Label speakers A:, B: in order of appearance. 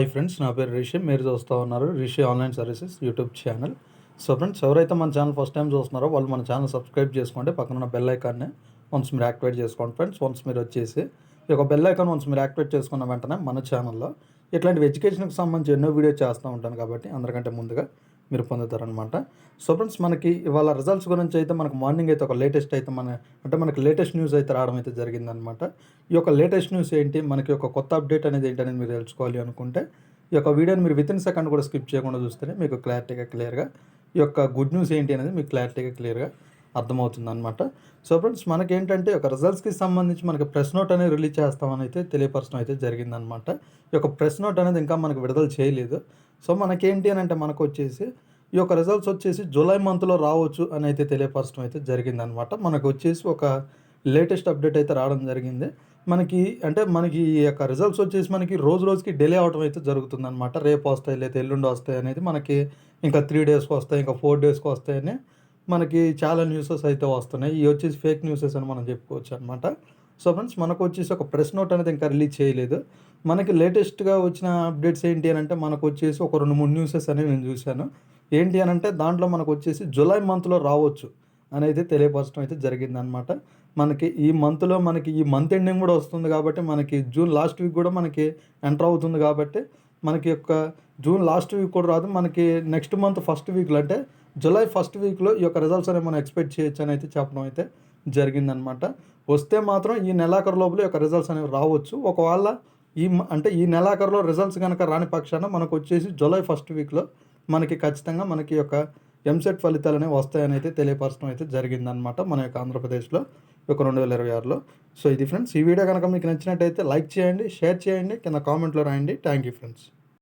A: Hi friends, నా పేరు రిషి. మీరు చూస్తూ ఉన్నారు Rishi online services YouTube channel. So friends, ఎవరైతే మన ఛానల్ ఫస్ట్ టైం చూస్తున్నారో వాళ్ళు మన ఛానల్ సబ్స్క్రైబ్ చేసుకోండి. పక్కన ఉన్న బెల్ ఐకాన్ని వన్స్ మీరు యాక్టివేట్ చేసుకోండి ఫ్రెండ్స్. వన్స్ మీరు వచ్చేసి ఈ యొక్క బెల్ ఐకాన్ వన్స్ మీరు యాక్టివేట్ చేసుకున్న వెంటనే మన ఛానల్లో ఇట్లాంటి ఎడ్యుకేషన్కి సంబంధించి ఎన్నో వీడియో చేస్తూ ఉంటాను కాబట్టి అందరికంటే ముందుగా మీరు పొందుతారనమాట. సో ఫ్రెండ్స్, మనకి ఇవాళ రిజల్ట్స్ గురించి అయితే మనకు మార్నింగ్ అయితే ఒక లేటెస్ట్ అయితే మనకి లేటెస్ట్ న్యూస్ అయితే రావడం అయితే జరిగిందనమాట. ఈ యొక్క లేటెస్ట్ న్యూస్ ఏంటి, మనకి ఒక కొత్త అప్డేట్ అనేది ఏంటనేది మీరు తెలుసుకోవాలి అనుకుంటే ఈ యొక్క వీడియోని మీరు వితిన్ సెకండ్ కూడా స్కిప్ చేయకుండా చూస్తేనే మీకు క్లియర్గా ఈ యొక్క గుడ్ న్యూస్ ఏంటి అనేది మీకు క్లియర్గా అర్థమవుతుందన్నమాట. సో ఫ్రెండ్స్, మనకేంటంటే ఒక రిజల్ట్స్కి సంబంధించి మనకి ప్రెస్ నోట్ అనేది రిలీజ్ చేస్తామని అయితే తెలియపరచడం అయితే జరిగిందనమాట. ఈ యొక్క ప్రెస్ నోట్ అనేది ఇంకా మనకు విడుదల చేయలేదు. సో మనకేంటి అని అంటే మనకు వచ్చేసి ఈ యొక్క రిజల్ట్స్ వచ్చేసి జూలై మంత్లో రావచ్చు అని అయితే తెలియపరచడం అయితే జరిగిందనమాట. మనకు వచ్చేసి ఒక లేటెస్ట్ అప్డేట్ అయితే రావడం జరిగింది. మనకి ఈ యొక్క రిజల్ట్స్ వచ్చేసి మనకి రోజుకి డిలే అవడం అయితే జరుగుతుందనమాట. రేపు వస్తాయి లేదా ఎల్లుండి వస్తాయి అనేది మనకి ఇంకా 3 డేస్కి వస్తాయి, ఇంకా 4 డేస్కి వస్తాయని మనకి చాలా న్యూసెస్ అయితే వస్తున్నాయి. ఇవి వచ్చేసి ఫేక్ న్యూసెస్ అని మనం చెప్పుకోవచ్చు అనమాట. సో ఫ్రెండ్స్, మనకు వచ్చేసి ఒక ప్రెస్ నోట్ అనేది ఇంకా రిలీజ్ చేయలేదు. మనకి లేటెస్ట్గా వచ్చిన అప్డేట్స్ ఏంటి అని అంటే మనకు వచ్చేసి ఒక 2-3 న్యూసెస్ అనేవి నేను చూశాను. ఏంటి అని అంటే దాంట్లో మనకు వచ్చేసి జూలై మంత్లో రావచ్చు అనేది తెలియపరచడం అయితే జరిగిందనమాట. మనకి ఈ మంత్ ఎండింగ్ కూడా వస్తుంది కాబట్టి మనకి జూన్ లాస్ట్ వీక్ కూడా మనకి ఎంటర్ అవుతుంది కాబట్టి మనకి యొక్క జూన్ లాస్ట్ వీక్ కూడా రాదు, మనకి నెక్స్ట్ మంత్ ఫస్ట్ వీక్లో అంటే జూలై ఫస్ట్ వీక్లో ఈ యొక్క రిజల్ట్స్ అనేవి మనం ఎక్స్పెక్ట్ చేయొచ్చు అని అయితే చెప్పడం అయితే జరిగిందనమాట. వస్తే మాత్రం ఈ నెలాఖరు లోపల ఈ యొక్క రిజల్ట్స్ అనేవి రావచ్చు. ఒకవేళ ఈ నెలాఖరులో రిజల్ట్స్ కనుక రాని పక్షాన మనకు వచ్చేసి జూలై ఫస్ట్ వీక్లో మనకి ఖచ్చితంగా మనకి యొక్క ఎంసెట్ ఫలితాలు అనేవి వస్తాయని అయితే తెలియపరచడం అయితే జరిగిందనమాట మన యొక్క ఆంధ్రప్రదేశ్లో ఒక 2026లో. సో ఇది ఫ్రెండ్స్, ఈ వీడియో కనుక మీకు నచ్చినట్టయితే లైక్ చేయండి, షేర్ చేయండి, కింద కామెంట్లో రాయండి. Thank you friends.